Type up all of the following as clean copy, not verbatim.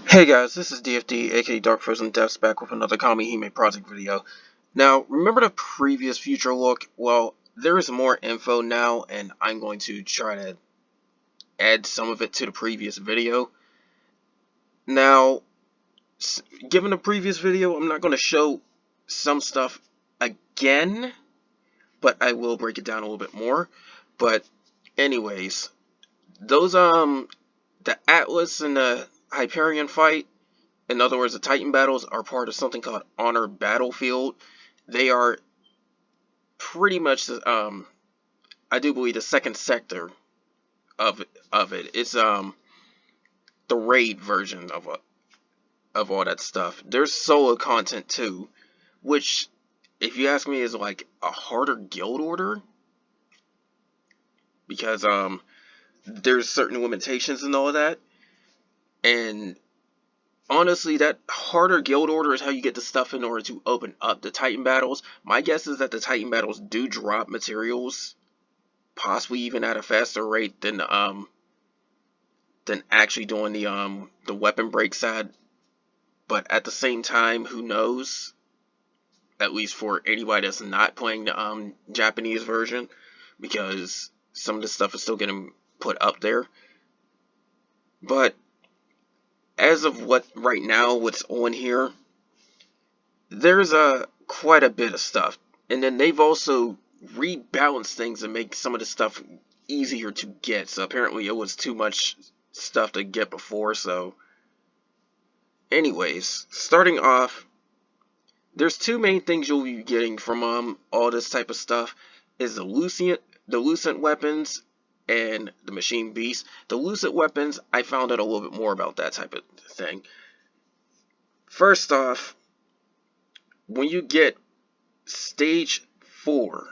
Hey guys, this is DFD, aka Dark Frozen Depths, back with another Kamihime project video. Now, remember the previous future look? Well, there is more info now, and I'm going to try to add some of it to the previous video. Now, given the previous video, I'm not going to show some stuff again, but I will break it down a little bit more. But anyways, those the Atlas and the Hyperion fight, in other words, the Titan battles, are part of something called Honor Battlefield. They are pretty much, I do believe, the second sector of it. It's the raid version of all that stuff. There's solo content too, which, if you ask me, is like a harder guild order because there's certain limitations and all of that. And honestly, that harder guild order is how you get the stuff in order to open up the Titan battles. My guess is that the Titan battles do drop materials, possibly even at a faster rate than actually doing the weapon break side. But at the same time, who knows? At least for anybody that's not playing the Japanese version, because some of the stuff is still getting put up there. But as of right now, what's on here, there's quite a bit of stuff, and then they've also rebalanced things and make some of the stuff easier to get. So apparently it was too much stuff to get before. So anyways, starting off, there's two main things you'll be getting from all this type of stuff is the Lucent Weapons and the Machine Beast. The Lucid Weapons, I found out a little bit more about that type of thing. First off, when you get stage 4,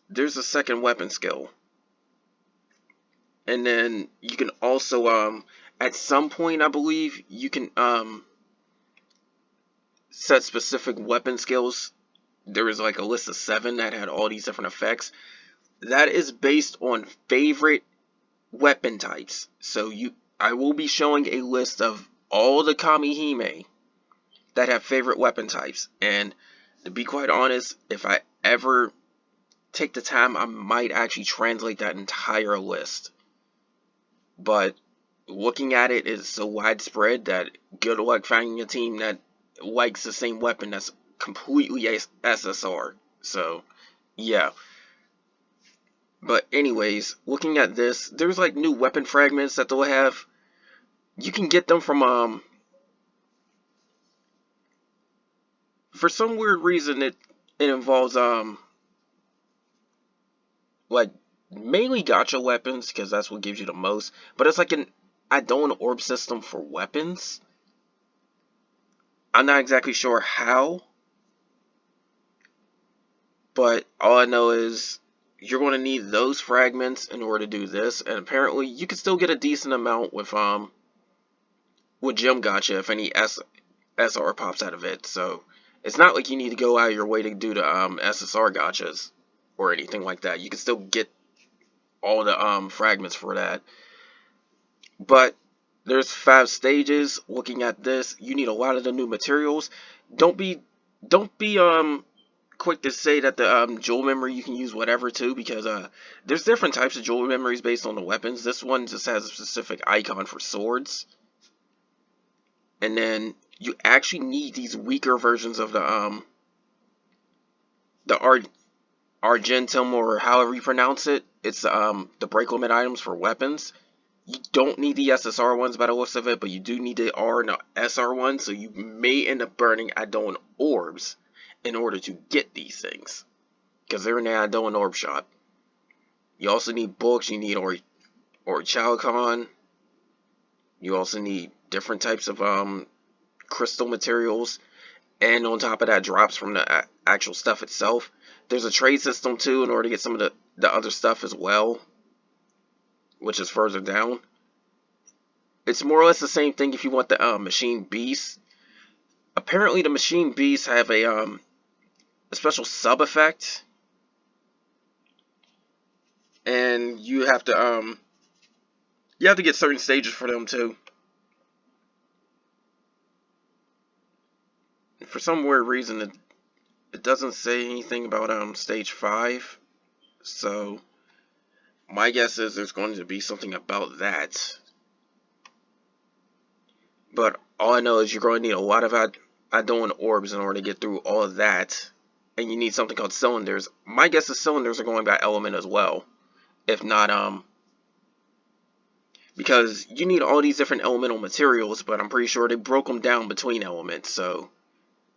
there's a second weapon skill. And then you can also at some point, I believe, you can set specific weapon skills. There was like a list of 7 that had all these different effects. That is based on favorite weapon types. So I will be showing a list of all the Kamihime that have favorite weapon types. And to be quite honest, if I ever take the time, I might actually translate that entire list. But looking at it is so widespread that good luck finding a team that likes the same weapon that's completely SSR. So, yeah. But anyways, looking at this, there's like new weapon fragments that they'll have. You can get them from for some weird reason it involves like mainly gacha weapons, because that's what gives you the most, but it's like an add-on orb system for weapons. I'm not exactly sure how, but all I know is you're going to need those fragments in order to do this, and apparently you can still get a decent amount with gem gacha if any SR pops out of it. So it's not like you need to go out of your way to do the SSR gachas or anything like that. You can still get all the fragments for that. But there's 5 stages. Looking at this, you need a lot of the new materials. Don't be quick to say that the jewel memory you can use whatever too, because there's different types of jewel memories based on the weapons. This one just has a specific icon for swords. And then you actually need these weaker versions of the Argentum, or however you pronounce it. It's the break limit items for weapons. You don't need the SSR ones by the looks of it, but you do need the R and the SR ones, so you may end up burning add-on orbs in order to get these things, because they're in the add-on orb shop. You also need books, you need Orichalcon. You also need different types of crystal materials, and on top of that, drops from the actual stuff itself. There's a trade system too in order to get some of the other stuff as well, which is further down. It's more or less the same thing if you want the Machine Beasts. Apparently the Machine Beasts have a special sub effect, and you have to get certain stages for them too. for some weird reason, it doesn't say anything about stage 5. So my guess is there's going to be something about that. But all I know is you're going to need a lot of Idoan orbs in order to get through all of that. And you need something called cylinders. My guess is cylinders are going by element as well. If not, because you need all these different elemental materials, but I'm pretty sure they broke them down between elements. So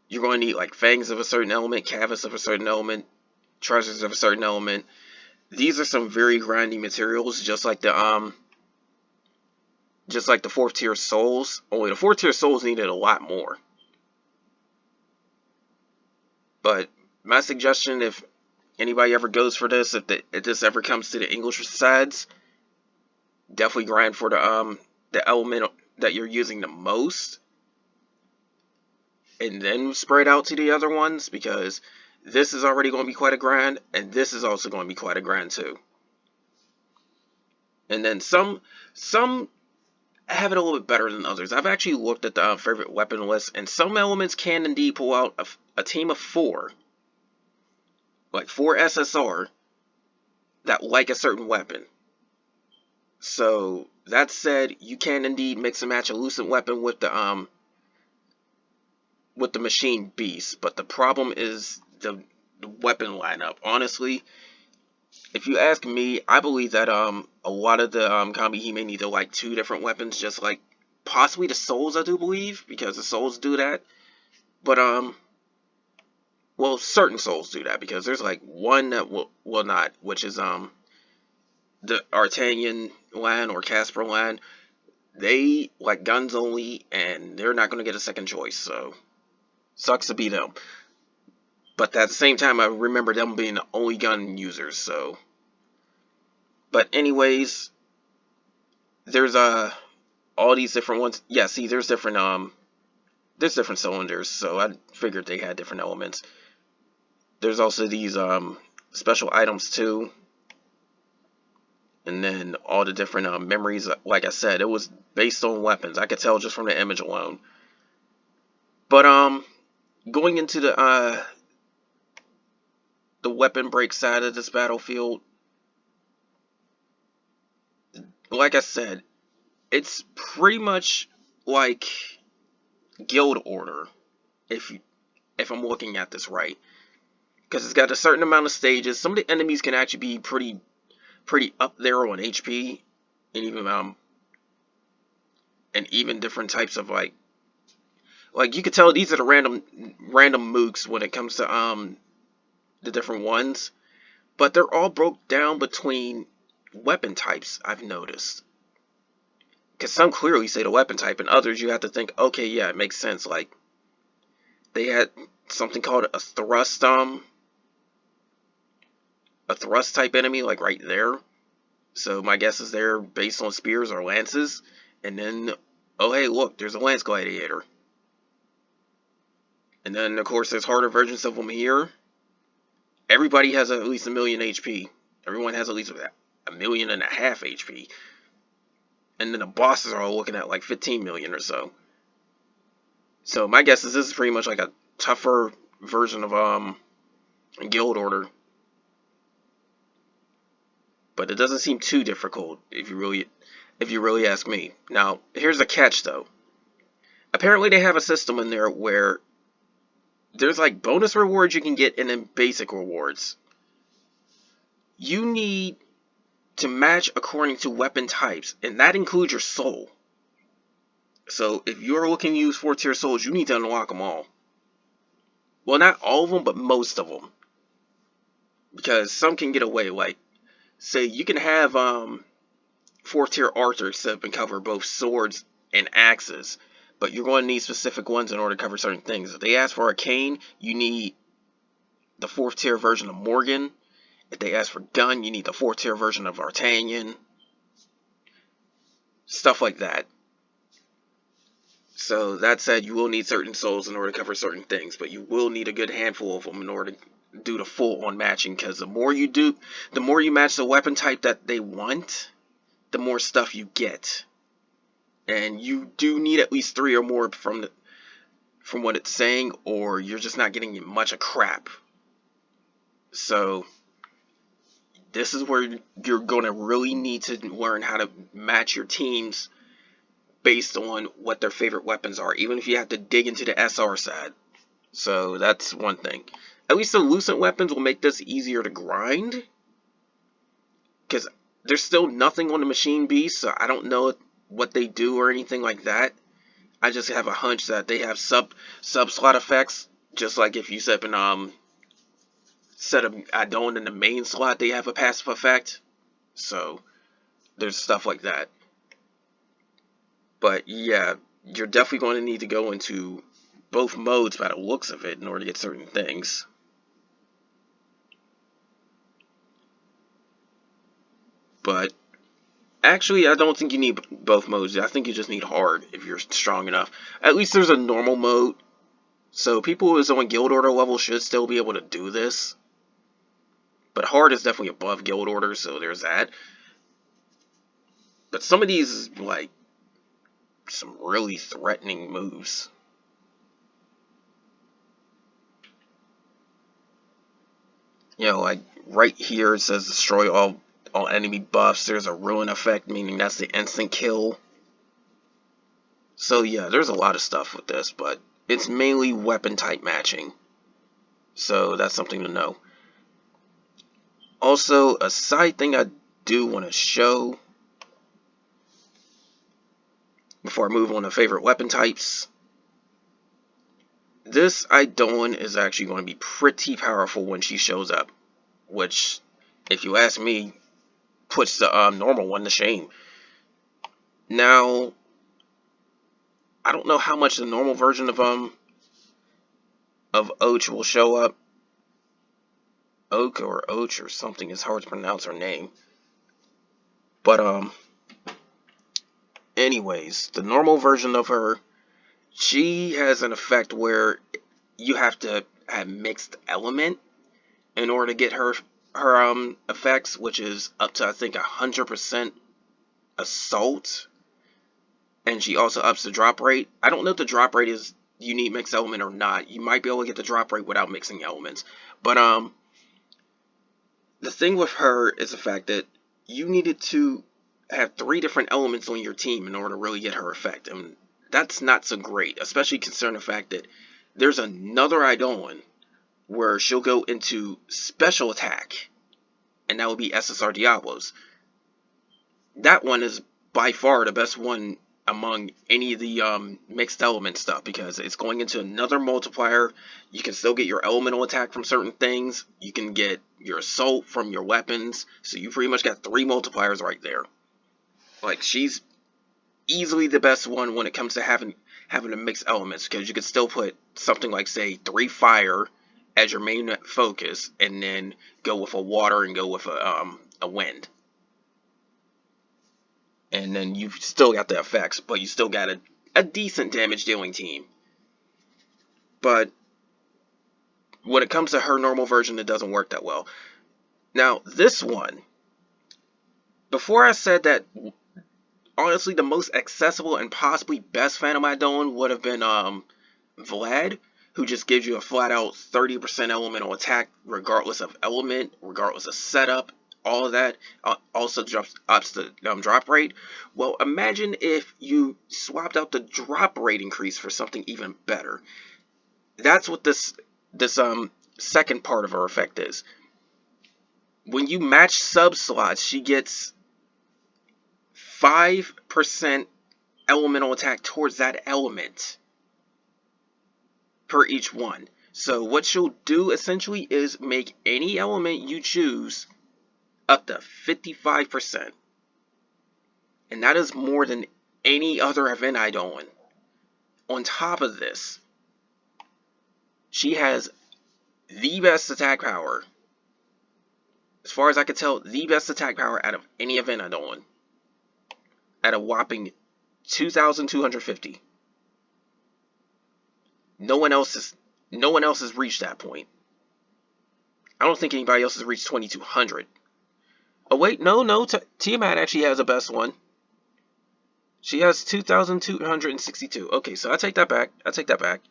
you're going to need like fangs of a certain element, cavus of a certain element, treasures of a certain element. These are some very grindy materials, just like the 4th tier souls. Only the 4th tier souls needed a lot more. But my suggestion, if anybody ever goes for this, if this ever comes to the English sides, definitely grind for the element that you're using the most, and then spread out to the other ones, because this is already going to be quite a grind, and this is also going to be quite a grind too. And then some have it a little bit better than others. I've actually looked at the favorite weapon list, and some elements can indeed pull out a team of 4, like 4 SSR, that like a certain weapon. So that said, you can indeed mix and match a Lucent weapon with the machine beast, but the problem is the weapon lineup. Honestly, if you ask me, I believe that a lot of the Kamihime need to like 2 different weapons, just like possibly the souls, I do believe, because the souls do that. But well, certain souls do that, because there's like one that will not, which is the Artanian line or Casper line. They like guns only, and they're not going to get a second choice, so sucks to be them. But at the same time, I remember them being the only gun users, so. But anyways, there's all these different ones. Yeah, see, there's different cylinders, so I figured they had different elements. There's also these special items too. And then all the different memories, like I said, it was based on weapons. I could tell just from the image alone. But going into the weapon break side of this battlefield, like I said, it's pretty much like guild order, if I'm looking at this right, because it's got a certain amount of stages. Some of the enemies can actually be pretty up there on HP, and even different types of like you could tell these are the random mooks when it comes to the different ones, but they're all broke down between weapon types, I've noticed. Because some clearly say the weapon type, and others you have to think, okay, yeah, it makes sense. Like, they had something called a thrust type enemy, like right there. So my guess is they're based on spears or lances. And then, oh hey, look, there's a lance gladiator. And then, of course, there's harder versions of them here. Everybody has at least 1,000,000 HP. Everyone has at least 1.5 million HP. And then the bosses are all looking at like 15 million or so. So my guess is this is pretty much like a tougher version of Guild Order. But it doesn't seem too difficult if you really ask me. Now, here's the catch though. Apparently they have a system in there where there's like bonus rewards you can get and then basic rewards. You need to match according to weapon types, and that includes your soul. So if you're looking to use 4th tier souls, you need to unlock them all. Well, not all of them, but most of them. Because some can get away. Like, say you can have 4th tier archers that can cover both swords and axes, but you're going to need specific ones in order to cover certain things. If they ask for arcane, you need the 4th tier version of Morgan. If they ask for gun, you need the 4th tier version of Artanian. Stuff like that. So that said, you will need certain souls in order to cover certain things, but you will need a good handful of them in order to do the full on matching, because the more you match the weapon type that they want, the more stuff you get. And you do need at least 3 or more from from what it's saying, or you're just not getting much of crap. So this is where you're going to really need to learn how to match your teams based on what their favorite weapons are, even if you have to dig into the SR side. So that's one thing. At least the Lucent Weapons will make this easier to grind, because there's still nothing on the Machine Beast, so I don't know what they do or anything like that. I just have a hunch that they have sub slot effects, just like if you set an set of add-on in the main slot, they have a passive effect. So there's stuff like that. But yeah, you're definitely going to need to go into both modes by the looks of it in order to get certain things. But actually, I don't think you need both modes. I think you just need hard if you're strong enough. At least there's a normal mode, so people who is on guild order level should still be able to do this. But hard is definitely above guild order, so there's that. But some of these, like, some really threatening moves. You know, like right here it says destroy all enemy buffs. There's a ruin effect, meaning that's the instant kill. So yeah, there's a lot of stuff with this, but it's mainly weapon type matching. So that's something to know. Also, a side thing I do want to show before I move on to favorite weapon types. This Idolin is actually going to be pretty powerful when she shows up, which, if you ask me, puts the normal one to shame. Now, I don't know how much the normal version of Och will show up. Oak or Och or something, is hard to pronounce her name. But anyways, the normal version of her, she has an effect where you have to have mixed element in order to get her effects, which is up to I think 100% assault, and she also ups the drop rate. I don't know if the drop rate is you need mixed element or not. You might be able to get the drop rate without mixing elements, but the thing with her is the fact that you needed to have 3 different elements on your team in order to really get her effect, and that's not so great, especially considering the fact that there's another Idolin where she'll go into special attack, and that would be SSR Diablos. That one is by far the best one among any of the mixed element stuff, because it's going into another multiplier. You can still get your elemental attack from certain things. You can get your assault from your weapons. So you pretty much got 3 multipliers right there. Like, she's easily the best one when it comes to having to mix elements, because you could still put something like, say, 3 fire as your main focus, and then go with a water and go with a wind. And then you've still got the effects, but you still got a decent damage dealing team. But when it comes to her normal version, it doesn't work that well. Now, this one, before I said that, honestly, the most accessible and possibly best Phantom Idolin would have been Vlad, who just gives you a flat out 30% elemental attack regardless of element, regardless of setup. All of that also ups the drop rate. Well, imagine if you swapped out the drop rate increase for something even better. That's what this second part of her effect is. When you match sub slots, she gets 5% elemental attack towards that element per each one. So what she'll do essentially is make any element you choose up to 55%. And that is more than any other event Idolin. On top of this, she has the best attack power. As far as I can tell, the best attack power out of any event Idolin. At a whopping 2,250. No one else has reached that point. I don't think anybody else has reached 2,200. Oh wait, no, Tiamat actually has the best one. She has 2,262. Okay, so I take that back.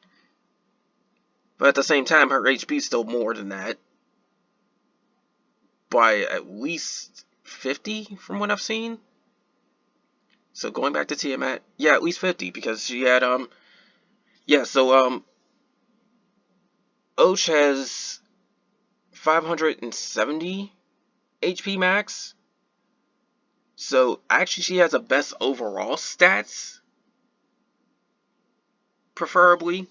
But at the same time, her HP is still more than that. By at least 50 from what I've seen. So going back to Tiamat, yeah, at least 50 because she had yeah, so Och has 570 HP max. So actually she has the best overall stats, preferably.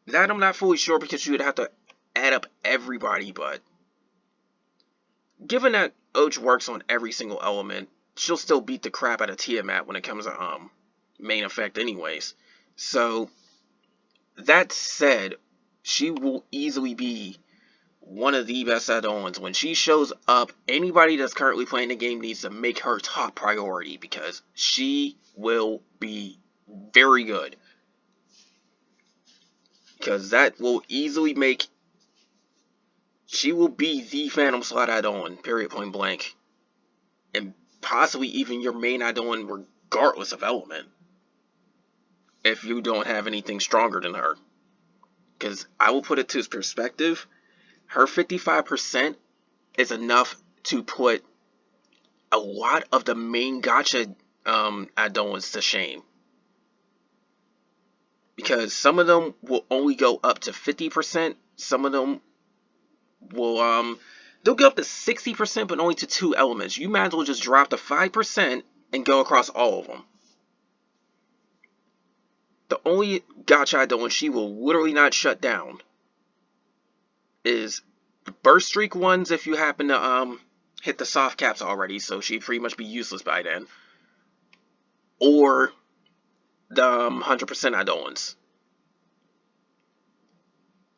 That I'm not fully sure because you would have to add up everybody, but given that Och works on every single element, she'll still beat the crap out of Tiamat when it comes to main effect anyways. So that said, she will easily be one of the best add-ons. When she shows up, anybody that's currently playing the game needs to make her top priority because she will be very good. Because that will easily make... She will be the Phantom slot add-on, period, point blank. And possibly even your main add-on regardless of element. If you don't have anything stronger than her. Because I will put it to perspective, her 55% is enough to put a lot of the main gacha add-ons to shame. Because some of them will only go up to 50%, some of them will they'll go up to 60% but only to 2 elements. You might as well just drop to 5% and go across all of them. The only gacha add-on she will literally not shut down is the burst streak ones if you happen to hit the soft caps already, so she'd pretty much be useless by then. Or the 100% add-ons.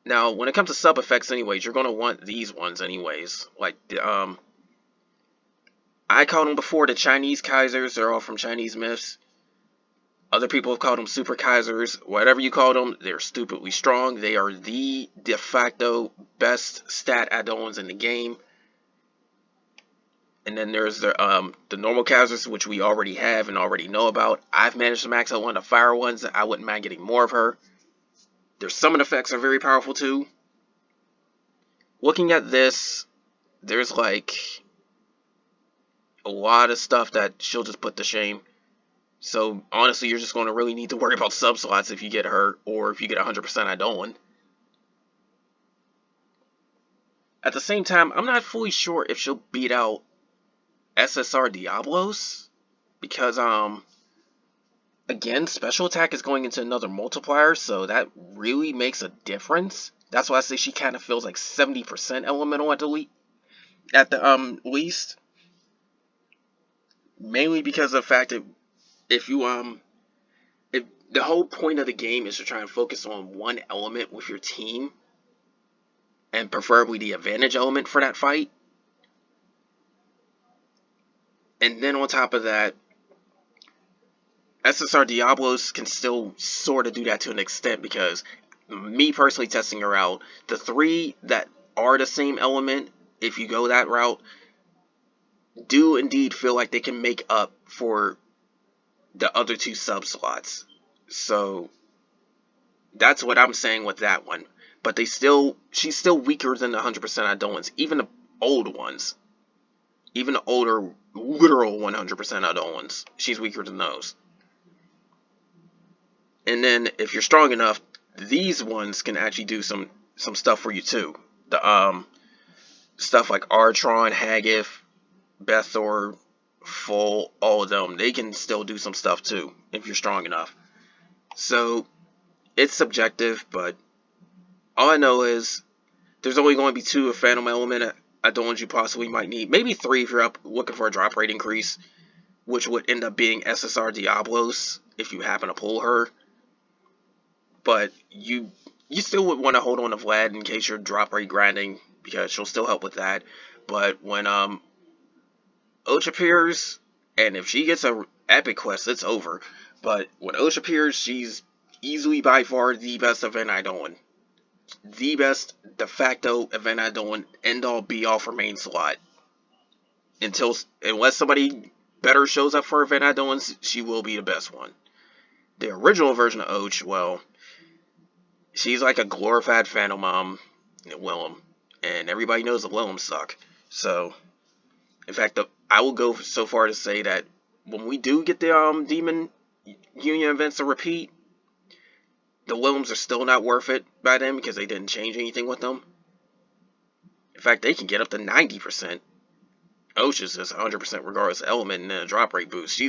Now, when it comes to sub effects anyways, you're going to want these ones anyways. Like, the, I called them before the Chinese Kaisers. They're all from Chinese myths. Other people have called them Super Kaisers. Whatever you call them, they're stupidly strong. They are the de facto best stat add-ons in the game. And then there's the normal Kaisers, which we already have and already know about. I've managed to max out one of the fire ones. I wouldn't mind getting more of her. Their summon effects are very powerful too. Looking at this, there's like a lot of stuff that she'll just put to shame. So honestly, you're just going to really need to worry about sub slots if you get her, or if you get 100% add-on. At the same time, I'm not fully sure if she'll beat out SSR Diablos, because again, special attack is going into another multiplier, so that really makes a difference. That's why I say she kind of feels like 70% elemental at the least. Mainly because of the fact that if the whole point of the game is to try and focus on one element with your team, and preferably the advantage element for that fight. And then on top of that, SSR Diablos can still sort of do that to an extent, because me personally testing her out, the 3 that are the same element, if you go that route, do indeed feel like they can make up for the other 2 sub slots. So that's what I'm saying with that one. But she's still weaker than the 100% add-ons, even the old ones. Even the older, literal 100% add-ons, she's weaker than those. And then, if you're strong enough, these ones can actually do some stuff for you too. The stuff like Artron, Haggith, Bethor, Full, all of them, they can still do some stuff too, if you're strong enough. So, it's subjective, but all I know is there's only going to be 2 of Phantom Element add-ons you possibly might need. Maybe 3 if you're up looking for a drop rate increase, which would end up being SSR Diablos if you happen to pull her. But you still would want to hold on to Vlad in case you're drop rate grinding, because she'll still help with that. But when Och appears, and if she gets a epic quest, it's over. But when Och appears, she's easily by far the best event add-on. The best de facto event add-on, end all be all for main slot. Unless somebody better shows up for event add-ons, she will be the best one. The original version of Och, well, She's like a glorified Phantom Willem, and everybody knows the Willems suck. So, in fact, I will go so far to say that when we do get the Demon Union events to repeat, the Willems are still not worth it by then because they didn't change anything with them. In fact, they can get up to 90%. Osha's is 100% regardless of element and then a drop rate boost.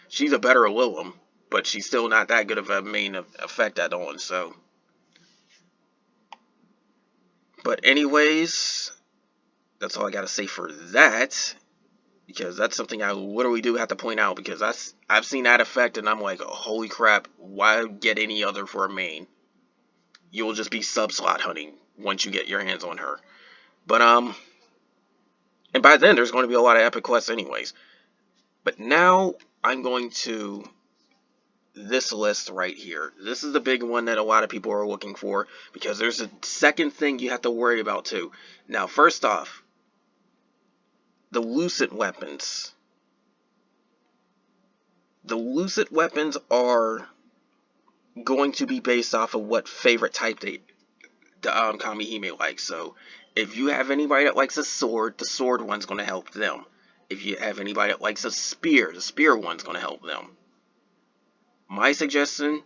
She's a better Willem, but she's still not that good of a main effect add on. So, but anyways, that's all I gotta say for that. Because that's something I literally do have to point out, because I've seen that effect and I'm like, oh, holy crap, why get any other for a main? You will just be sub-slot hunting once you get your hands on her. But, and by then there's going to be a lot of epic quests anyways. But now I'm going to this list right here. This is the big one that a lot of people are looking for, because there's a second thing you have to worry about too. Now, first off, the Lucid Weapons. The Lucid Weapons are going to be based off of what favorite type the Kamihime likes. So, if you have anybody that likes a sword, the sword one's going to help them. If you have anybody that likes a spear, the spear one's going to help them. My suggestion,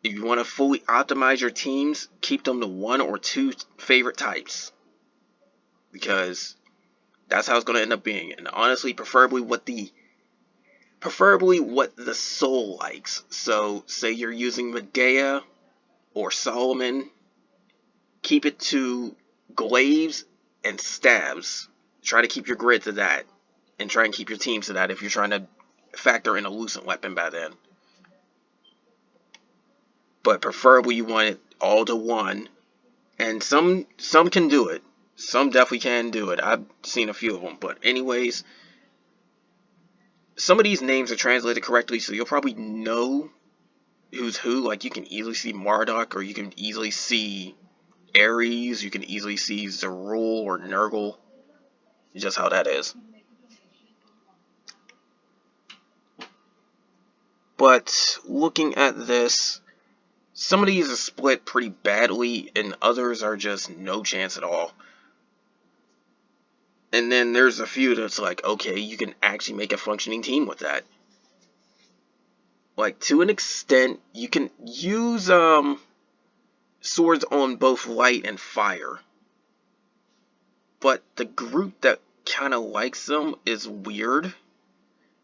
if you want to fully optimize your teams, keep them to 1 or 2 favorite types. Because that's how it's going to end up being. And honestly, preferably what the soul likes. So, say you're using Medea or Solomon, keep it to glaives and stabs. Try to keep your grid to that, and try and keep your team to that if you're trying to factor in a Lucent Weapon by then. But preferably you want it all to 1, and some can do it. Some definitely can do it. I've seen a few of them. But anyways, some of these names are translated correctly, so you'll probably know who's who. Like, you can easily see Marduk, or you can easily see Ares, you can easily see Zerul or Nurgle. Just how that is. But looking at this, some of these are split pretty badly, and others are just no chance at all. And then there's a few that's like, okay, you can actually make a functioning team with that. Like, to an extent, you can use swords on both light and fire. But the group that kind of likes them is weird.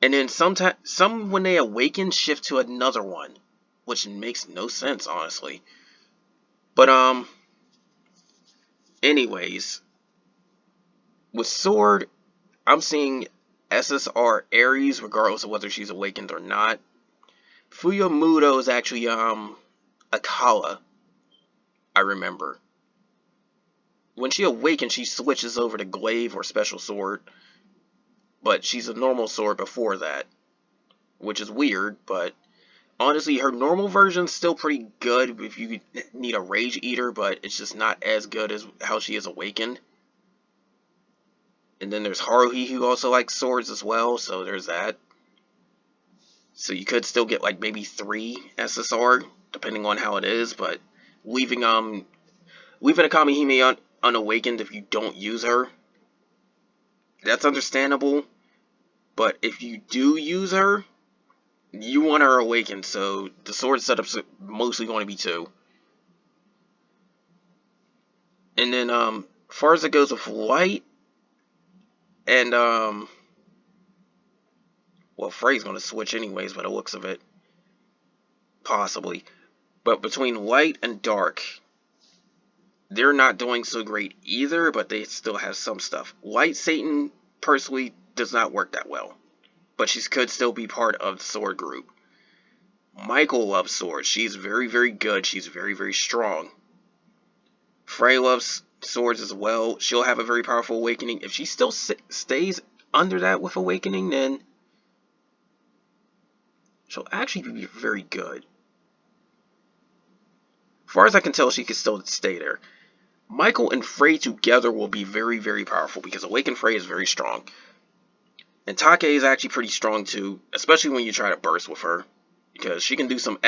And then some when they awaken shift to another one, which makes no sense, honestly. But anyways, with sword, I'm seeing SSR Ares, regardless of whether she's awakened or not. Fuyomudo is actually Akala, I remember. When she awakens, she switches over to glaive or special sword, but she's a normal sword before that, which is weird. But honestly, her normal version's still pretty good if you need a Rage Eater, but it's just not as good as how she is awakened. And then there's Haruhi, who also likes swords as well, so there's that. So you could still get like maybe 3 SSR, depending on how it is, but leaving a Kamihime unawakened if you don't use her, that's understandable. But if you do use her, you want her awakened, so the sword setup's mostly going to be 2. And then, as far as it goes with light, and, well, Frey's going to switch anyways by the looks of it. Possibly. But between light and dark, they're not doing so great either, but they still have some stuff. Light Satan, personally, does not work that well, but she could still be part of the sword group. Michael loves swords. She's very, very good. She's very, very strong. Frey loves swords as well. She'll have a very powerful awakening. If she still stays under that with awakening, then she'll actually be very good. As far as I can tell, she can still stay there. Michael and Frey together will be very, very powerful, because Awakened Frey is very strong. And Take is actually pretty strong too, especially when you try to burst with her. because she can do some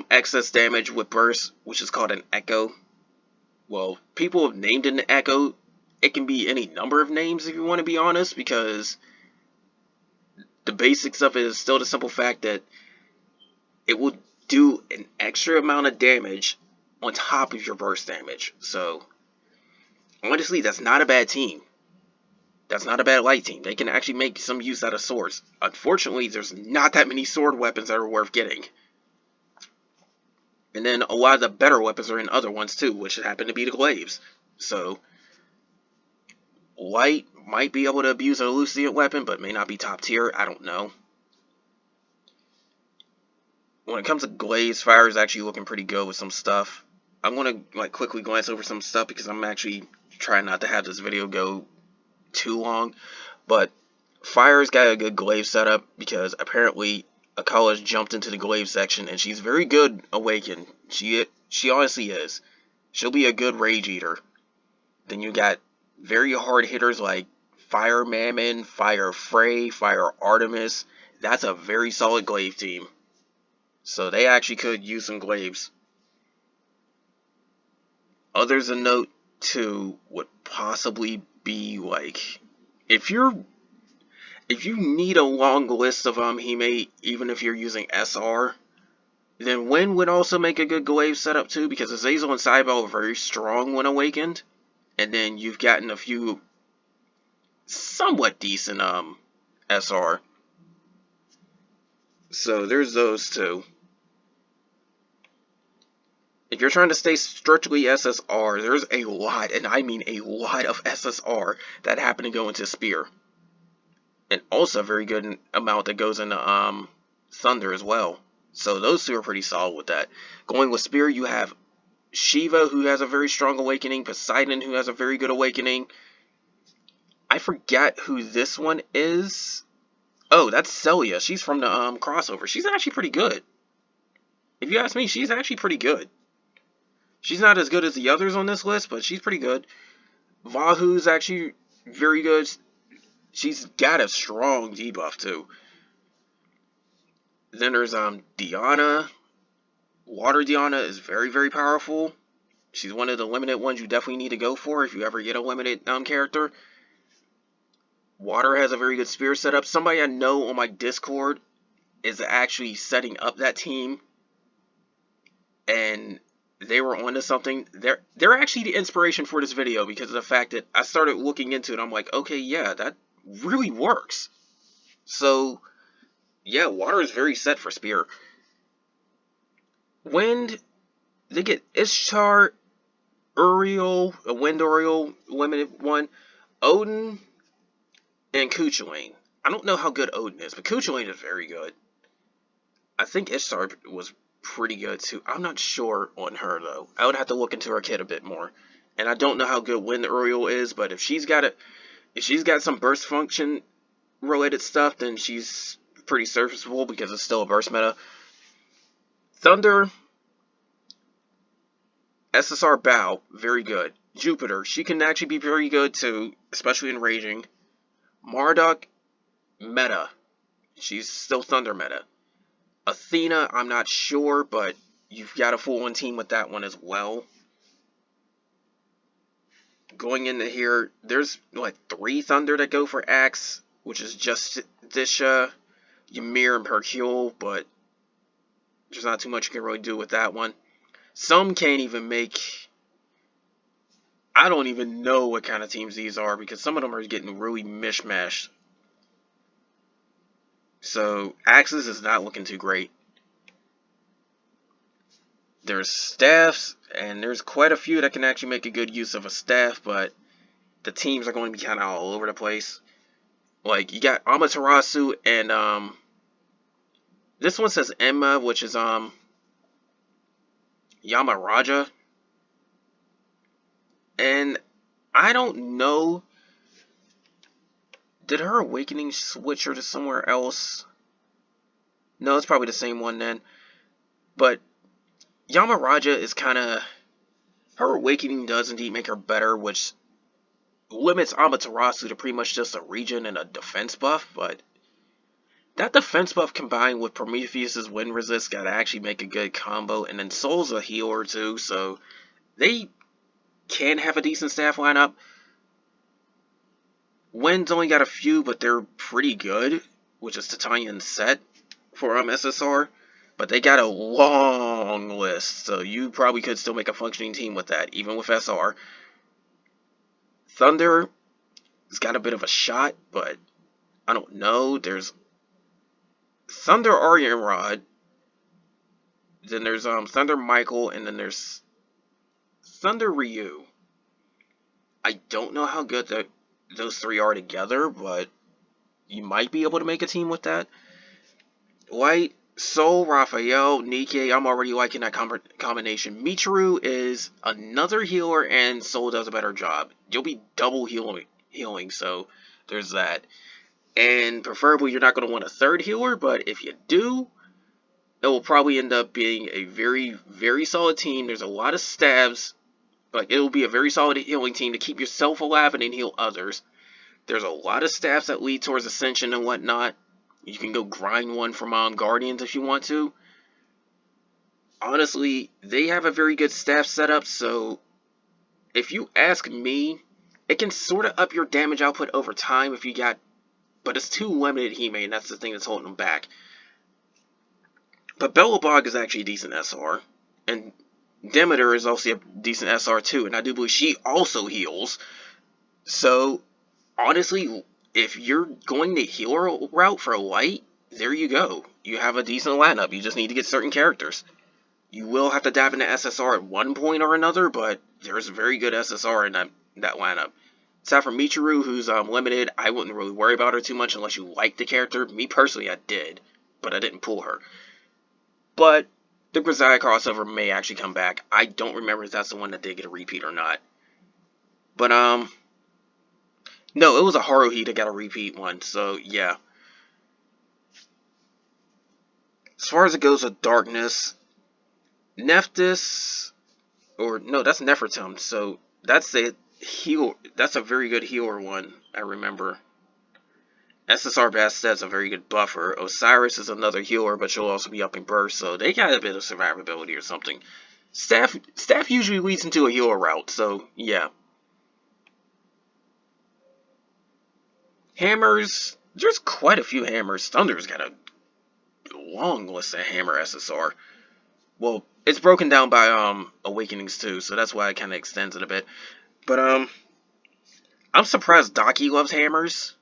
excess damage with burst, which is called an echo. Well, people have named it an echo. It can be any number of names if you want to be honest, because the basics of it is still the simple fact that it will do an extra amount of damage on top of your burst damage. So, honestly, that's not a bad team. That's not a bad light team. They can actually make some use out of swords. Unfortunately, there's not that many sword weapons that are worth getting. And then a lot of the better weapons are in other ones too, which happen to be the glaives. So, light might be able to abuse a Lucent weapon, but may not be top tier. I don't know. When it comes to glaives, fire is actually looking pretty good with some stuff. I'm going to quickly glance over some stuff because I'm actually trying not to have this video go too long. But fire's got a good glaive setup because apparently Akala's jumped into the glaive section and she's very good awakened. She honestly is. She'll be a good rage eater. Then you got very hard hitters like Fire Mammon, Fire Frey, Fire Artemis. That's a very solid glaive team. So they actually could use some glaives. Others of note too would possibly be like if you need a long list of Hime, even if you're using SR, then Wind would also make a good glaive setup too, because Azazel and Cybele are very strong when awakened. And then you've gotten a few somewhat decent SR. So there's those two. If you're trying to stay strictly SSR, there's a lot, and I mean a lot of SSR that happen to go into Spear. And also a very good amount that goes into Thunder as well. So those two are pretty solid with that. Going with Spear, you have Shiva, who has a very strong awakening. Poseidon, who has a very good awakening. I forget who this one is. Oh, that's Celia. She's from the crossover. She's actually pretty good. If you ask me, she's actually pretty good. She's not as good as the others on this list, but she's pretty good. Vahu's actually very good. She's got a strong debuff too. Then there's Dianna. Water Dianna is very, very powerful. She's one of the limited ones you definitely need to go for if you ever get a limited character. Water has a very good spear setup. Somebody I know on my Discord is actually setting up that team, and they were onto something. They're actually the inspiration for this video because of the fact that I started looking into it. I'm like, okay, yeah, that really works. So, yeah, Water is very set for Spear. Wind, they get Ishtar, Uriel, a Wind Uriel, limited one, Odin, and Cuchulainn. I don't know how good Odin is, but Cuchulainn is very good. I think Ishtar was pretty good too. I'm not sure on her though. I would have to look into her kit a bit more. And I don't know how good Wind Uriel is, but if she's got some burst function related stuff, then she's pretty serviceable because it's still a burst meta. Thunder, SSR Bao, very good. Jupiter, she can actually be very good too, especially in raging. Marduk, meta. She's still Thunder meta. Athena, I'm not sure, but you've got a full-on team with that one as well. Going into here, there's like 3 Thunder that go for Axe, which is just Disha, Ymir, and Hercule, but there's not too much you can really do with that one. Some can't even make... I don't even know what kind of teams these are because some of them are getting really mishmashed. So, Axes is not looking too great. There's staffs, and there's quite a few that can actually make a good use of a staff, but the teams are going to be kind of all over the place. Like, you got Amaterasu and, this one says Emma, which is, Yamaraja. And I don't know. Did her awakening switch her to somewhere else? No, it's probably the same one then. But Yamaraja is kind of... Her awakening does indeed make her better, which limits Amaterasu to pretty much just a regen and a defense buff. But That defense buff combined with Prometheus's wind resist gotta actually make a good combo, and then Soul's a healer too, so they can have a decent staff lineup. Wind's only got a few, but they're pretty good, which is Titania and Set for SSR. But they got a long list, so you probably could still make a functioning team with that, even with SR. Thunder has got a bit of a shot, but I don't know. There's Thunder Aryan Rod, then there's Thunder Michael, and then there's Thunder Ryu. I don't know how good those three are together, but you might be able to make a team with that. Light, Soul, Raphael, Nikkei, I'm already liking that combination. Michiru is another healer, and Soul does a better job. You'll be double healing, so there's that. And preferably, you're not going to want a third healer, but if you do, it will probably end up being a very, very solid team. There's a lot of stabs. Like, it will be a very solid healing team to keep yourself alive and then heal others. There's a lot of stabs that lead towards Ascension and whatnot. You can go grind one from Guardians if you want to. Honestly, they have a very good staff setup, so if you ask me, it can sort of up your damage output over time if you got... But it's too limited Hime, and that's the thing that's holding them back. But Belobog is actually a decent SR, and Demeter is also a decent SR too, and I do believe she also heals. So, honestly, if you're going the healer route for Light, there you go. You have a decent lineup. You just need to get certain characters. You will have to dive into SSR at one point or another, but there's a very good SSR in that lineup. Aside from Michiru, who's limited, I wouldn't really worry about her too much unless you like the character. Me personally, I did, but I didn't pull her. But the Grisaia crossover may actually come back. I don't remember if that's the one that did get a repeat or not. But, no, it was a Haruhi that got a repeat one, so, yeah. As far as it goes with Darkness, Nephthys, or, no, that's Nefertum, so that's a very good healer one, I remember. SSR Bastet's a very good buffer. Osiris is another healer, but she'll also be up in burst, so they got a bit of survivability or something. Staff usually leads into a healer route, so yeah. Hammers, there's quite a few hammers. Thunder's got a long list of hammer SSR. Well, it's broken down by Awakenings too, so that's why it kind of extends it a bit. But I'm surprised Daki loves hammers,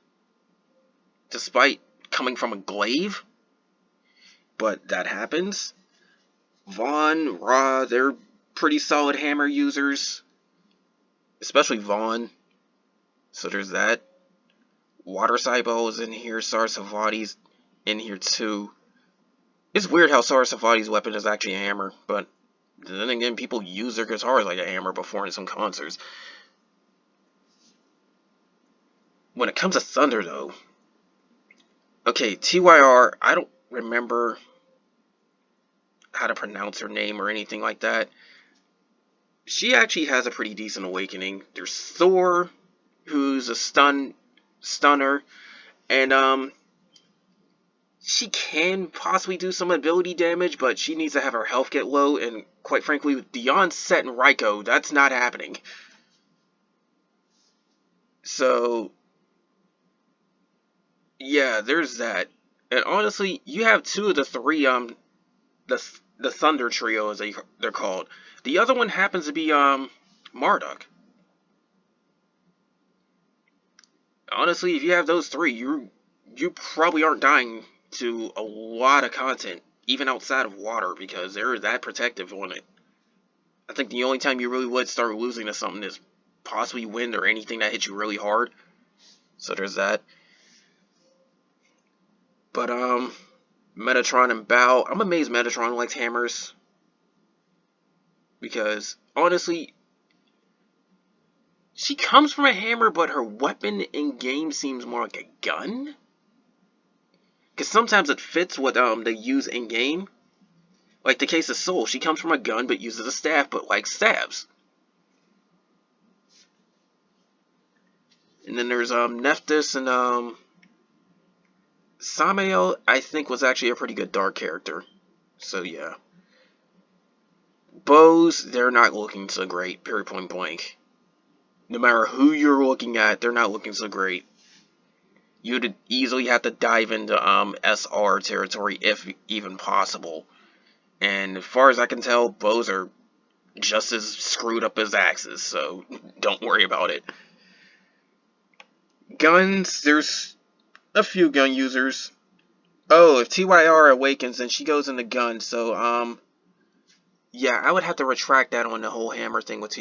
despite coming from a glaive. But that happens. Vaughn, Ra, they're pretty solid hammer users, especially Vaughn. So there's that. Water Cybo is in here. Sarasvati's in here too. It's weird how Sarasvati's weapon is actually a hammer, but then again, people use their guitars like a hammer before in some concerts. When it comes to Thunder, though, okay, TYR, I don't remember how to pronounce her name or anything like that. She actually has a pretty decent awakening. There's Thor, who's a stunner, and she can possibly do some ability damage, but she needs to have her health get low, and quite frankly, with Dion, Set, and Raiko, that's not happening. So, yeah, there's that. And honestly, you have two of the three, the Thunder Trio, as they're called. The other one happens to be, Marduk. Honestly, if you have those three, you probably aren't dying to a lot of content, even outside of water, because they're that protective on it. I think the only time you really would start losing to something is possibly wind or anything that hits you really hard. So there's that. But, Metatron and Bao, I'm amazed Metatron likes hammers. Because, honestly, she comes from a hammer, but her weapon in-game seems more like a gun. Because sometimes it fits what they use in-game. Like the case of Soul, she comes from a gun, but uses a staff, but like stabs. And then there's Nephthys and Samael, I think, was actually a pretty good dark character. So, yeah. Bows, they're not looking so great, period point blank. No matter who you're looking at, they're not looking so great. You'd easily have to dive into SR territory if even possible. And as far as I can tell, bows are just as screwed up as axes, so don't worry about it. Guns, there's a few gun users. Oh, if TYR awakens, then she goes into gun, so, yeah, I would have to retract that on the whole hammer thing with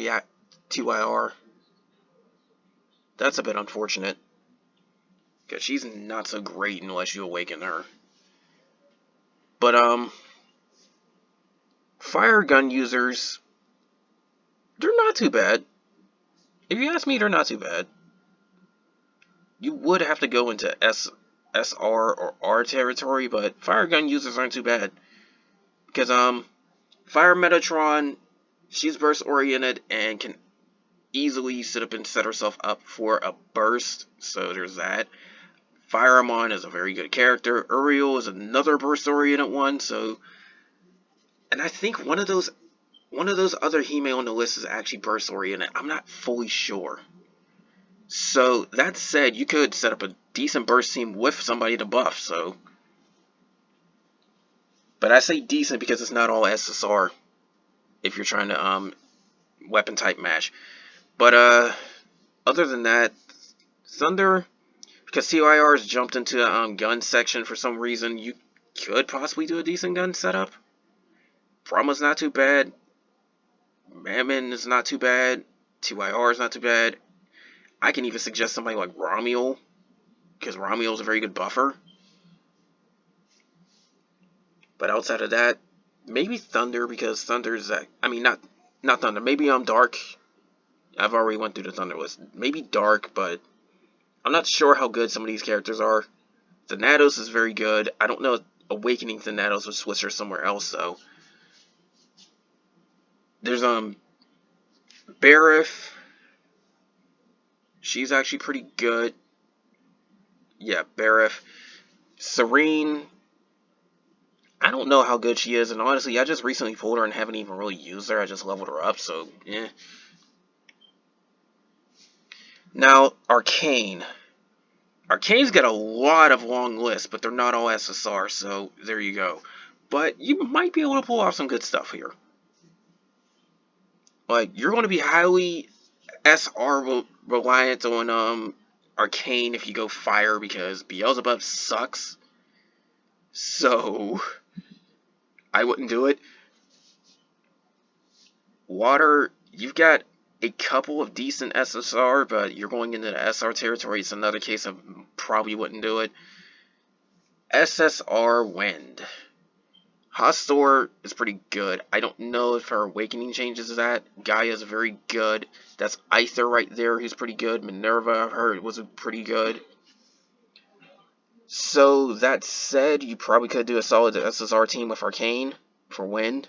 TYR. That's a bit unfortunate. Because she's not so great unless you awaken her. But, fire gun users, they're not too bad. If you ask me, they're not too bad. You would have to go into SR or R territory, but fire gun users aren't too bad. Because, Fire Metatron, she's burst oriented and can easily sit up and set herself up for a burst, so there's that. Fire Amon is a very good character. Uriel is another burst oriented one, so, and I think one of those other Hime on the list is actually burst oriented. I'm not fully sure. So that said, you could set up a decent burst team with somebody to buff, so. But I say decent because it's not all SSR if you're trying to weapon type match. But other than that, Thunder, because TYR's jumped into the gun section for some reason, you could possibly do a decent gun setup. Brahma's not too bad. Mammon is not too bad. TYR is not too bad. I can even suggest somebody like Romuel, because Romuel is a very good buffer. But outside of that, maybe Thunder, because Thunder's, I mean, not Thunder, maybe Dark. I've already went through the Thunder list. Maybe Dark, but I'm not sure how good some of these characters are. Thanatos is very good. I don't know if Awakening Thanatos would switch her somewhere else, though. There's, Barif. She's actually pretty good. Yeah, Barif. Serene. I don't know how good she is, and honestly, I just recently pulled her and haven't even really used her. I just leveled her up, so, eh. Now, Arcane. Arcane's got a lot of long lists, but they're not all SSR, so there you go. But you might be able to pull off some good stuff here. Like, you're going to be highly SR reliant on Arcane if you go Fire, because Beelzebub sucks. So, I wouldn't do it. Water, you've got a couple of decent SSR, but you're going into the SR territory. It's another case of probably wouldn't do it. SSR Wind. Hostor is pretty good. I don't know if her Awakening changes that. Gaia's very good. That's Aether right there, who's pretty good. Minerva, I've heard, was pretty good. So, that said, you probably could do a solid SSR team with Arcane for Wind.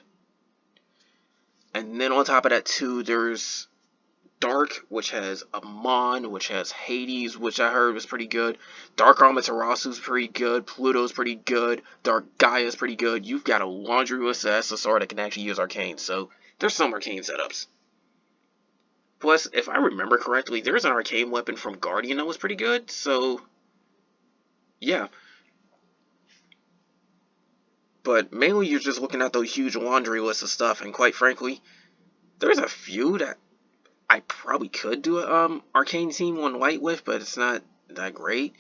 And then on top of that, too, there's Dark, which has Amon, which has Hades, which I heard was pretty good. Dark Amaterasu's pretty good. Pluto's pretty good. Dark Gaia's pretty good. You've got a laundry list of SSR that can actually use Arcane, so there's some Arcane setups. Plus, if I remember correctly, there's an Arcane weapon from Guardian that was pretty good, so yeah. But mainly you're just looking at those huge laundry lists of stuff, and quite frankly, there's a few that I probably could do a Arcane team on Light with, but it's not that great.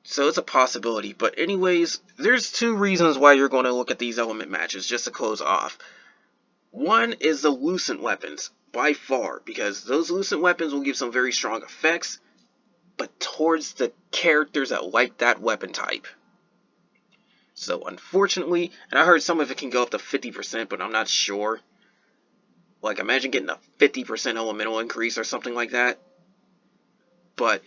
So it's a possibility. But anyways, there's two reasons why you're going to look at these element matches, just to close off. One is the Lucent Weapons, by far, because those Lucent Weapons will give some very strong effects, but towards the characters that like that weapon type. So unfortunately, and I heard some of it can go up to 50%, but I'm not sure. Like, imagine getting a 50% elemental increase or something like that. But,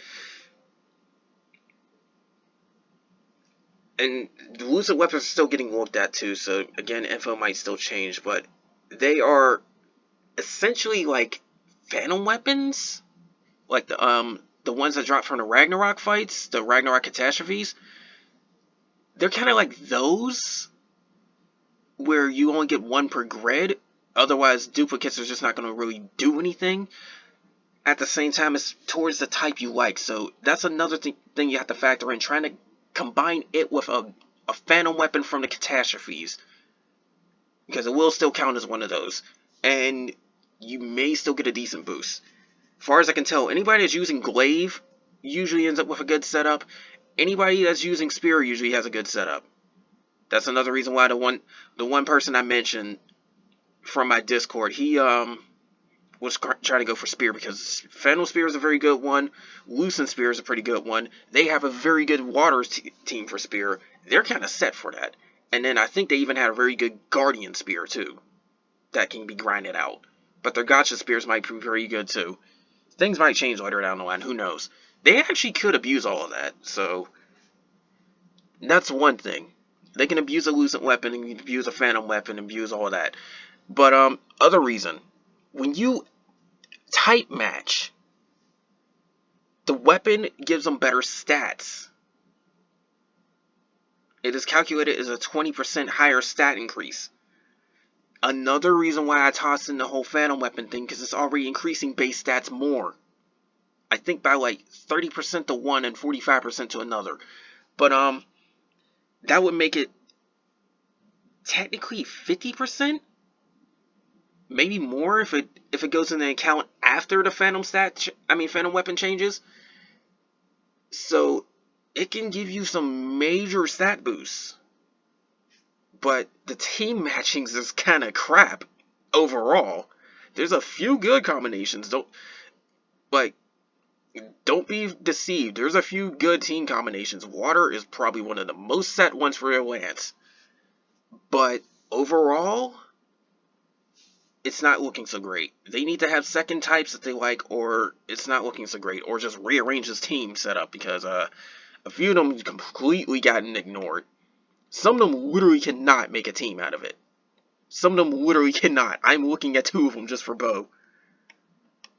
and the Lucid Weapons are still getting looked at too, so again, info might still change, but they are essentially like Phantom Weapons. Like the the ones that drop from the Ragnarok fights, the Ragnarok catastrophes, they're kind of like those, where you only get one per grid. Otherwise, duplicates are just not going to really do anything. At the same time, it's towards the type you like. So that's another thing you have to factor in, trying to combine it with a phantom weapon from the catastrophes, because it will still count as one of those, and you may still get a decent boost. As far as I can tell, anybody that's using glaive usually ends up with a good setup. Anybody that's using spear usually has a good setup. That's another reason why the one person I mentioned from my Discord, he was trying to go for spear, because Phantom Spear is a very good one. Lucent Spear is a pretty good one. They have a very good water team for spear. They're kind of set for that. And then I think they even had a very good Guardian Spear too, that can be grinded out. But their Gotcha Spears might be very good too. Things might change later down the line, who knows. They actually could abuse all of that, so that's one thing. They can abuse a Lucent Weapon, and abuse a Phantom Weapon, and abuse all of that. But other reason, when you type match, the weapon gives them better stats. It is calculated as a 20% higher stat increase. Another reason why I tossed in the whole Phantom Weapon thing, because it's already increasing base stats more. I think by like 30% to one and 45% to another. But that would make it technically 50%? Maybe more if it goes in the account after the Phantom Weapon changes. So it can give you some major stat boosts. But the team matchings is kind of crap overall. There's a few good combinations. Don't be deceived. There's a few good team combinations. Water is probably one of the most set ones for your Lance. But overall, it's not looking so great. They need to have second types that they like, or it's not looking so great. Or just rearrange this team setup, because a few of them completely gotten ignored. Some of them literally cannot make a team out of it. Some of them literally cannot. I'm looking at 2 of them just for Bo.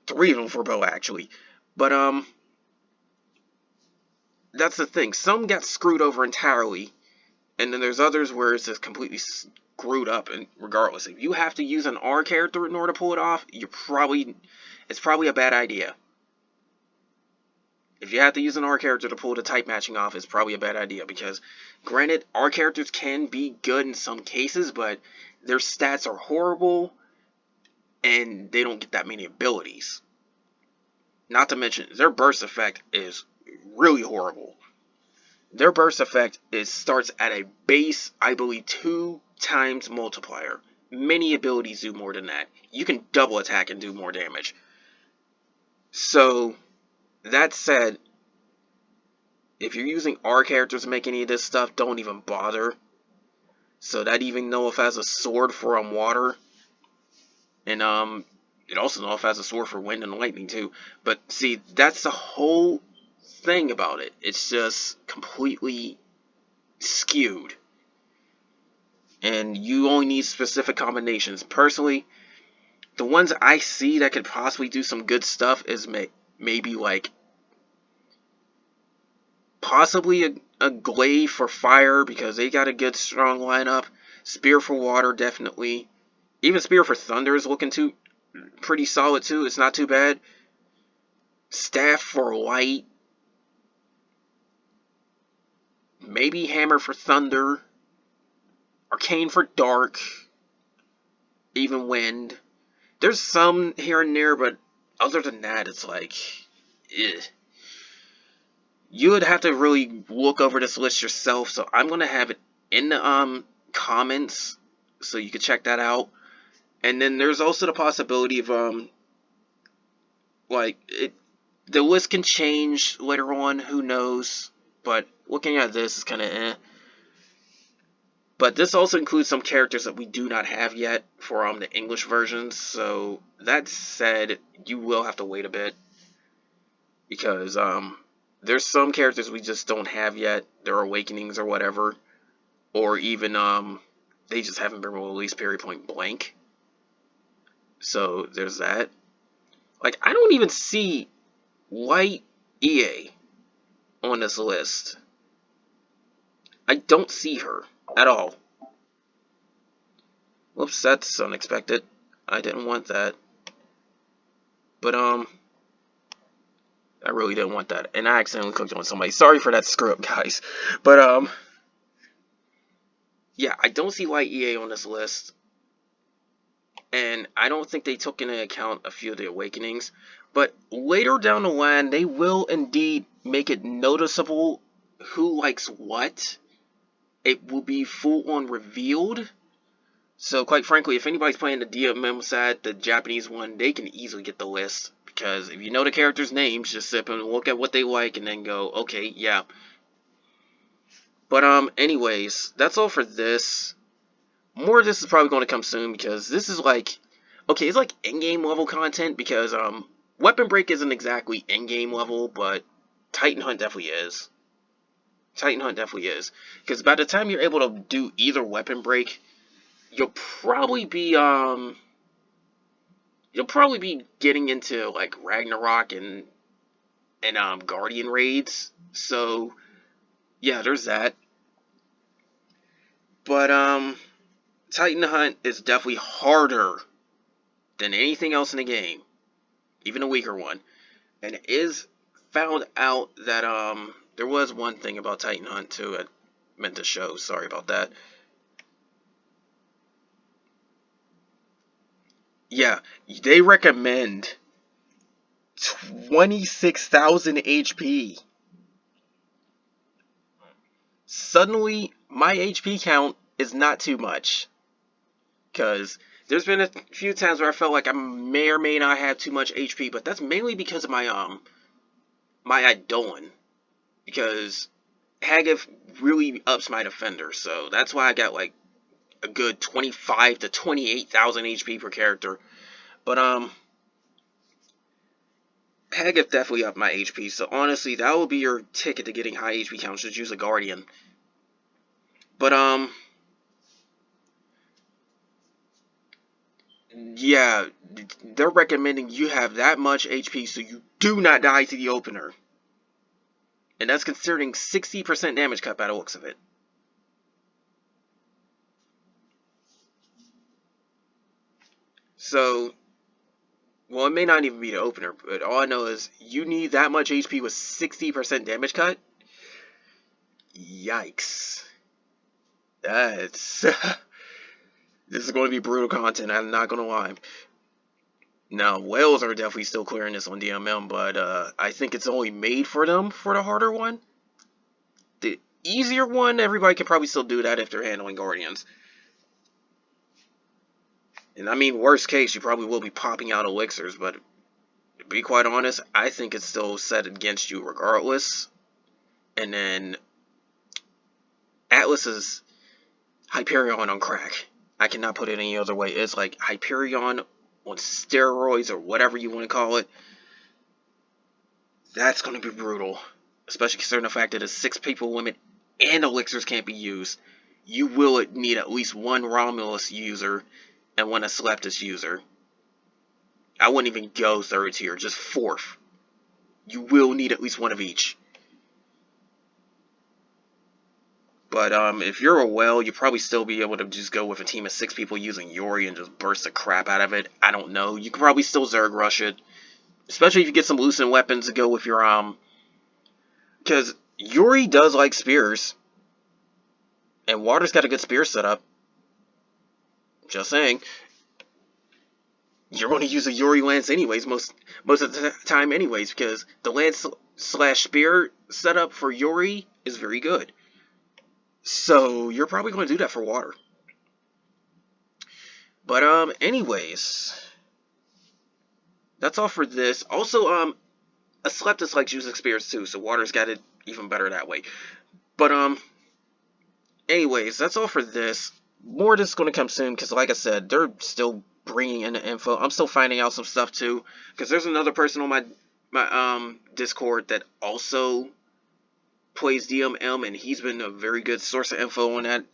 3 of them for Bo, actually. But that's the thing. Some got screwed over entirely, and then there's others where it's just completely screwed up. And regardless, if you have to use an R character in order to pull it off, it's probably a bad idea. If you have to use an R character to pull the type matching off, it's probably a bad idea, because granted, R characters can be good in some cases, but their stats are horrible, and they don't get that many abilities. Not to mention, their burst effect is really horrible. Their burst effect starts at a base, I believe, 2 times multiplier. Many abilities do more than that. You can double attack and do more damage. So, that said, if you're using R characters to make any of this stuff, don't even bother. So that even though it has a sword for water, and it also has a sword for wind and lightning too. But see, that's the whole thing about it. It's just completely skewed, and you only need specific combinations. Personally, the ones I see that could possibly do some good stuff is maybe like possibly a glaive for fire, because they got a good strong lineup. Spear for water, definitely. Even spear for thunder is looking pretty solid too. It's not too bad. Staff for light. Maybe hammer for thunder. Arcane for dark. Even wind. There's some here and there, but other than that, it's like, eh. You would have to really look over this list yourself, so I'm going to have it in the comments, so you can check that out. And then there's also the possibility of, the list can change later on, who knows, but looking at this is kind of eh. But this also includes some characters that we do not have yet for the English versions, so that said, you will have to wait a bit, because there's some characters we just don't have yet. Their awakenings or whatever. Or even, they just haven't been released period point blank. So, there's that. Like, I don't even see light EA on this list. I don't see her at all. Whoops, that's unexpected. I didn't want that. But, I really didn't want that. And I accidentally clicked on somebody. Sorry for that screw up, guys. But, yeah, I don't see Light EA on this list. And I don't think they took into account a few of the awakenings. But later down the line, they will indeed make it noticeable who likes what. It will be full on revealed. So quite frankly, if anybody's playing the DMM side, the Japanese one, they can easily get the list. Because if you know the characters' names, just sit and look at what they like and then go, okay, yeah. But anyways, that's all for this. More of this is probably going to come soon because this is like, okay, it's like in-game level content because Weapon Break isn't exactly in-game level, but Titan Hunt definitely is. Titan Hunt definitely is. Because by the time you're able to do either Weapon Break, you'll probably be getting into like Ragnarok and Guardian raids. So yeah, there's that. But Titan Hunt is definitely harder than anything else in the game, even a weaker one. And it is found out that there was one thing about Titan Hunt too I meant to show. Sorry about that. Yeah, they recommend 26,000 HP. Suddenly, my HP count is not too much. Because there's been a few times where I felt like I may or may not have too much HP, but that's mainly because of my Eidolon. Because Hagif really ups my defender, so that's why I got like a good 25 to 28,000 HP per character. But Hagif definitely upped my HP, so honestly, that will be your ticket to getting high HP counts. Just use a Guardian. But yeah, they're recommending you have that much HP so you do not die to the opener. And that's considering 60% damage cut by the looks of it. So, well, it may not even be the opener, but all I know is you need that much HP with 60% damage cut. Yikes. That's... this is going to be brutal content, I'm not going to lie. Now, whales are definitely still clearing this on DMM, but I think it's only made for them for the harder one. The easier one, everybody can probably still do that if they're handling Guardians. And I mean, worst case, you probably will be popping out elixirs, but to be quite honest, I think it's still set against you regardless. And then Atlas is Hyperion on crack. I cannot put it any other way. It's like Hyperion on steroids or whatever you want to call it. That's going to be brutal. Especially considering the fact that a 6 people limit and elixirs can't be used. You will need at least one Romulus user and one Asclepius user. I wouldn't even go 3rd tier, just 4th. You will need at least one of each. But if you're a whale, you'll probably still be able to just go with a team of 6 people using Yori and just burst the crap out of it. I don't know. You could probably still Zerg rush it. Especially if you get some Lucent Weapons to go with your, because Yori does like spears. And Water's got a good spear setup. Just saying. You're going to use a Yori Lance anyways, most of the time anyways, because the Lance / Spear setup for Yori is very good. So, you're probably going to do that for Water. But, anyways. That's all for this. Also, Asclepius likes using spears too, so Water's got it even better that way. But, anyways, that's all for this. More of this is going to come soon, because like I said, they're still bringing in the info. I'm still finding out some stuff too, because there's another person on my Discord that also plays DMM, and he's been a very good source of info on that.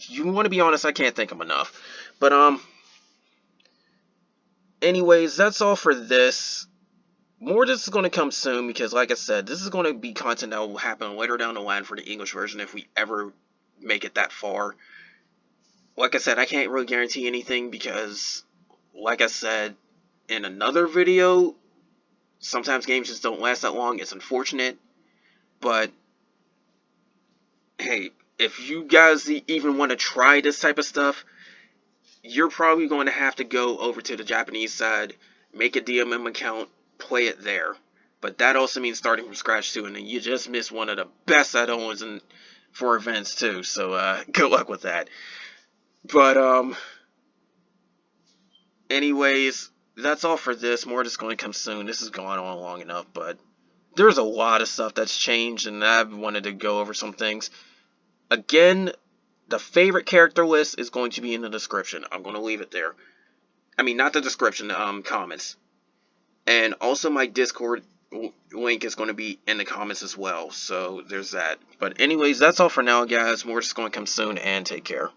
You want to be honest, I can't thank him enough. But anyways, that's all for this. more of this is going to come soon because, like I said, this is going to be content that will happen later down the line for the English version if we ever make it that far. Like I said, I can't really guarantee anything because, like I said in another video, sometimes games just don't last that long. It's unfortunate, but hey, if you guys even want to try this type of stuff, you're probably going to have to go over to the Japanese side, make a DMM account, play it there. But that also means starting from scratch too, and then you just missed one of the best add-ons for events too. So good luck with that. But anyways, that's all for this. More is going to come soon. This has gone on long enough, but there's a lot of stuff that's changed, and I've wanted to go over some things. Again, the favorite character list is going to be in the description. I'm going to leave it there. I mean, not the description, comments. And also my Discord link is going to be in the comments as well. So there's that. But anyways, that's all for now, guys. More is going to come soon, and take care.